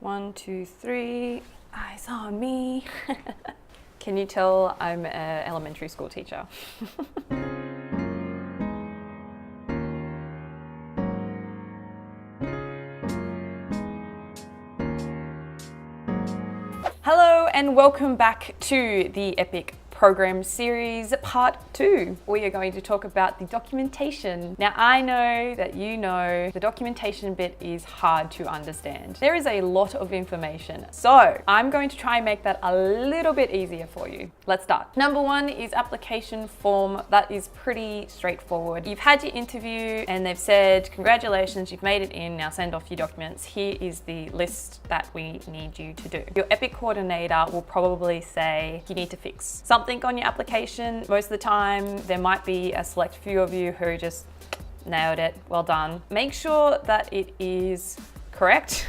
1, 2, 3, eyes on me. Can you tell I'm an elementary school teacher? Hello and welcome back to the Epic Program Series Part 2. We are going to talk about the documentation. Now I know that you know the documentation bit is hard to understand. There is a lot of information, so I'm going to try and make that a little bit easier for you. Let's start. Number 1 is application form. That is pretty straightforward. You've had your interview and they've said, congratulations, you've made it in, now send off your documents. Here is the list that we need you to do. Your Epic coordinator will probably say you need to fix something on your application. Most of the time, there might be a select few of you who just nailed it, well done. Make sure that it is correct,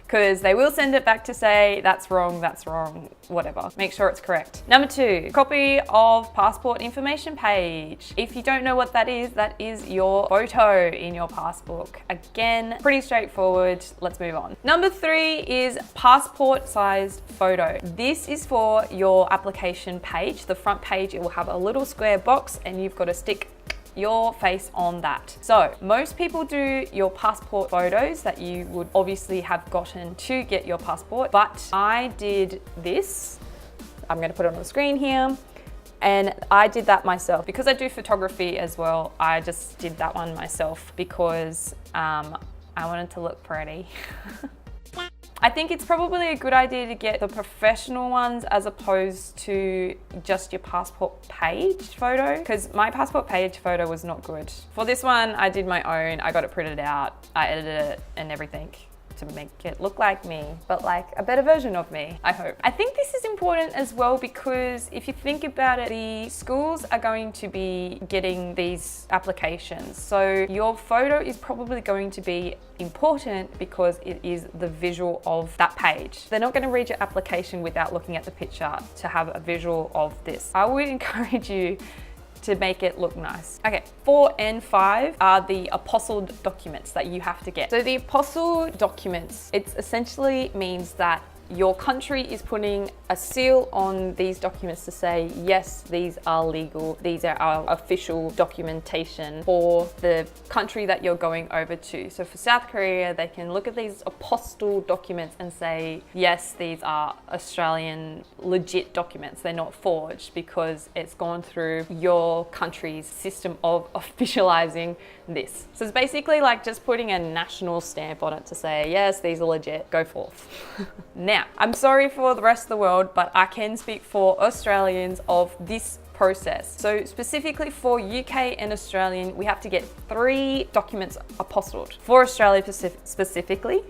because they will send it back to say, that's wrong, whatever. Make sure it's correct. Number 2, copy of passport information page. If you don't know what that is your photo in your passbook. Again, pretty straightforward. Let's move on. Number 3 is passport sized photo. This is for your application page. The front page, it will have a little square box and you've got to stick your face on that. So most people do your passport photos that you would obviously have gotten to get your passport, but I did this. I'm going to put it on the screen here. And I did that myself because I do photography as well. I just did that one myself because I wanted to look pretty. I think it's probably a good idea to get the professional ones as opposed to just your passport page photo, because my passport page photo was not good. For this one, I did my own. I got it printed out, I edited it and everything to make it look like me, but like a better version of me, I hope. I think this is important as well because if you think about it, the schools are going to be getting these applications. So your photo is probably going to be important because it is the visual of that page. They're not going to read your application without looking at the picture to have a visual of this. I would encourage you to make it look nice. Okay, 4 and 5 are the apostilled documents that you have to get. So the apostilled documents, it essentially means that your country is putting a seal on these documents to say, yes, these are legal. These are our official documentation for the country that you're going over to. So for South Korea, they can look at these apostilled documents and say, yes, these are Australian legit documents. They're not forged because it's gone through your country's system of officializing this. So it's basically like just putting a national stamp on it to say, yes, these are legit, go forth. Now, I'm sorry for the rest of the world, but I can speak for Australians of this process. So specifically for UK and Australian, we have to get 3 documents apostilled. For Australia specifically,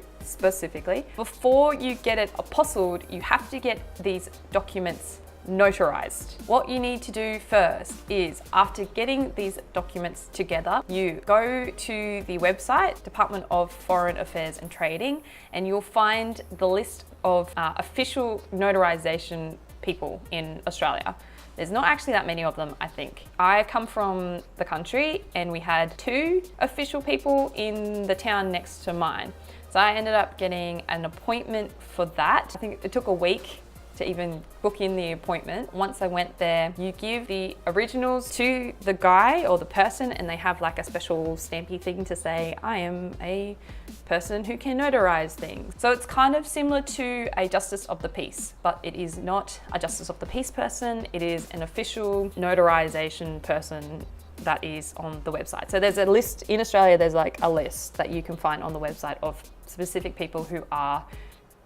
before you get it apostilled, you have to get these documents notarized. What you need to do first is, after getting these documents together, you go to the website, Department of Foreign Affairs and Trading, and you'll find the list of official notarization people in Australia. There's not actually that many of them, I think. I come from the country and we had 2 official people in the town next to mine. So I ended up getting an appointment for that. I think it took a week to even book in the appointment. Once I went there, you give the originals to the guy or the person and they have like a special stampy thing to say, I am a person who can notarize things. So it's kind of similar to a Justice of the Peace, but it is not a Justice of the Peace person. It is an official notarization person that is on the website. So there's a list, in Australia, there's like a list that you can find on the website of specific people who are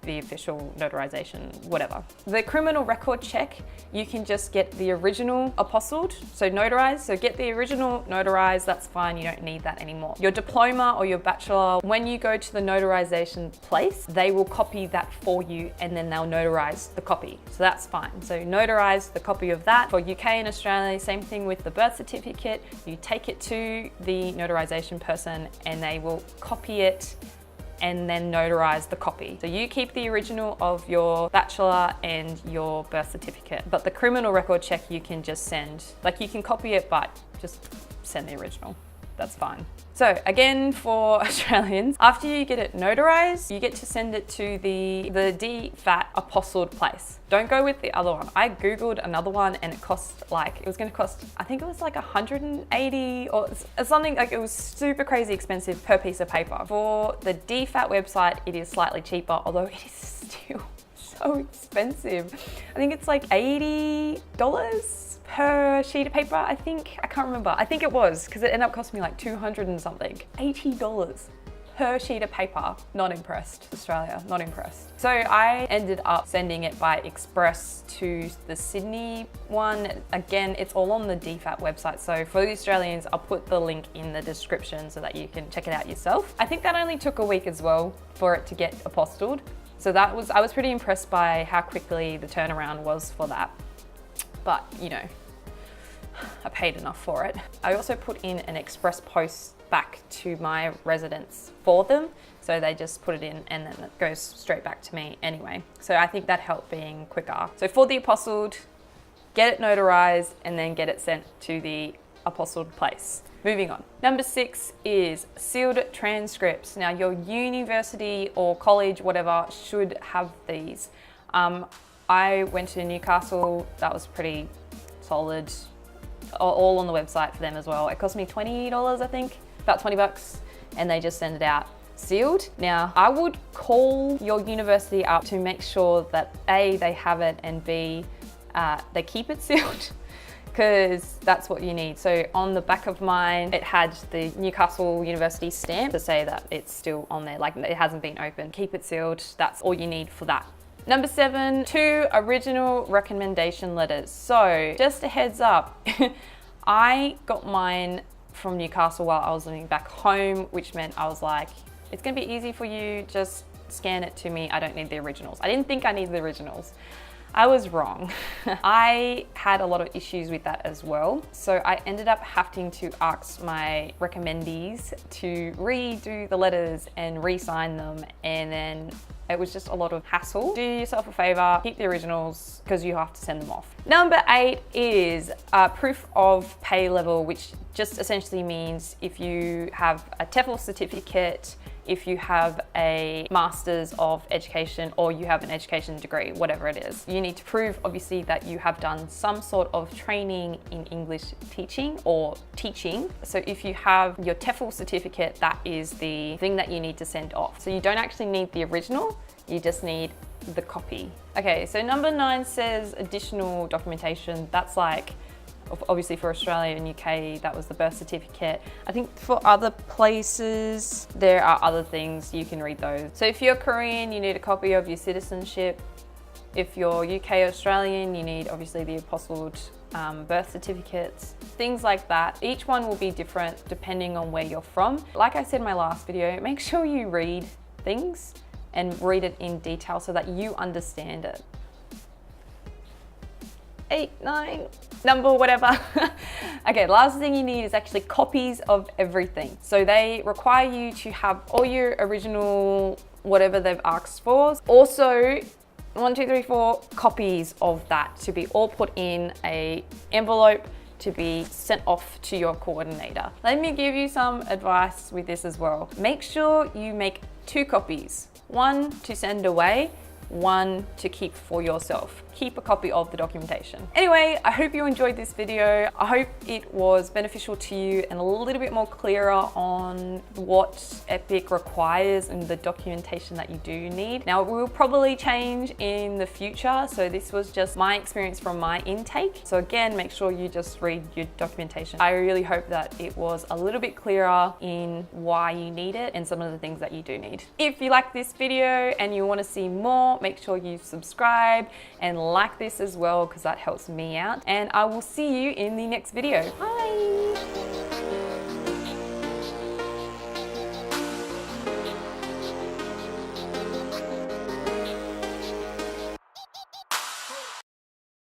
the official notarization, whatever. The criminal record check, you can just get the original apostilled, so notarized. So get the original notarized, that's fine, you don't need that anymore. Your diploma or your bachelor, when you go to the notarization place, they will copy that for you and then they'll notarize the copy. So that's fine. So notarize the copy of that. For UK and Australia, same thing with the birth certificate. You take it to the notarization person and they will copy it and then notarize the copy. So you keep the original of your bachelor and your birth certificate, but the criminal record check you can just send. Like you can copy it, but just send the original. that's fine. So again, for Australians, after you get it notarized, you get to send it to the DFAT apostilled place. Don't go with the other one. I Googled another one and it was gonna cost, I think it was like 180 or something, like it was super crazy expensive per piece of paper. For the DFAT website, it is slightly cheaper, although it is still so expensive. I think it's like $80 per sheet of paper, I think. I can't remember. I think it was, because it ended up costing me like 200 and something. $80 per sheet of paper. Not impressed. Australia, not impressed. So I ended up sending it by express to the Sydney one. Again, it's all on the DFAT website. So for the Australians, I'll put the link in the description so that you can check it out yourself. I think that only took a week as well for it to get apostilled. So I was pretty impressed by how quickly the turnaround was for that. But, you know, I paid enough for it. I also put in an express post back to my residents for them. So they just put it in and then it goes straight back to me anyway. So I think that helped being quicker. So for the apostilled, get it notarized and then get it sent to the apostilled place. Moving on. Number 6 is sealed transcripts. Now your university or college, whatever, should have these. I went to Newcastle, that was pretty solid, all on the website for them as well. It cost me $20, I think, about 20 bucks, and they just send it out sealed. Now, I would call your university up to make sure that A, they have it, and B, they keep it sealed, because that's what you need. So on the back of mine, it had the Newcastle University stamp to say that it's still on there, like it hasn't been opened. Keep it sealed, that's all you need for that. Number 7, 2 original recommendation letters. So just a heads up, I got mine from Newcastle while I was living back home, which meant I was like, it's gonna be easy for you, just scan it to me. I don't need the originals. I didn't think I needed the originals. I was wrong. I had a lot of issues with that as well. So I ended up having to ask my recommendees to redo the letters and re-sign them, and then it was just a lot of hassle. Do yourself a favor, keep the originals because you have to send them off. Number 8 is proof of pay level, which just essentially means if you have a TEFL certificate, if you have a Master's of Education, or you have an education degree, whatever it is. You need to prove, obviously, that you have done some sort of training in English teaching or teaching. So if you have your TEFL certificate, that is the thing that you need to send off. So you don't actually need the original, you just need the copy. Okay, so number 9 says additional documentation. That's like, obviously for Australia and UK, that was the birth certificate. I think for other places, there are other things, you can read those. So if you're Korean, you need a copy of your citizenship. If you're UK Australian, you need obviously the apostilled birth certificates, things like that. Each one will be different depending on where you're from. Like I said in my last video, make sure you read things and read it in detail so that you understand it. 8, 9, number, whatever. Okay, last thing you need is actually copies of everything. So they require you to have all your original, whatever they've asked for. Also, 1, 2, 3, 4 copies of that to be all put in a envelope to be sent off to your coordinator. Let me give you some advice with this as well. Make sure you make 2 copies. 1 to send away, 1 to keep for yourself. Keep a copy of the documentation. Anyway, I hope you enjoyed this video. I hope it was beneficial to you and a little bit more clearer on what EPIC requires and the documentation that you do need. Now, it will probably change in the future, so this was just my experience from my intake. So again, make sure you just read your documentation. I really hope that it was a little bit clearer in why you need it and some of the things that you do need. If you like this video and you want to see more, make sure you subscribe and like this as well, because that helps me out. And I will see you in the next video. Bye.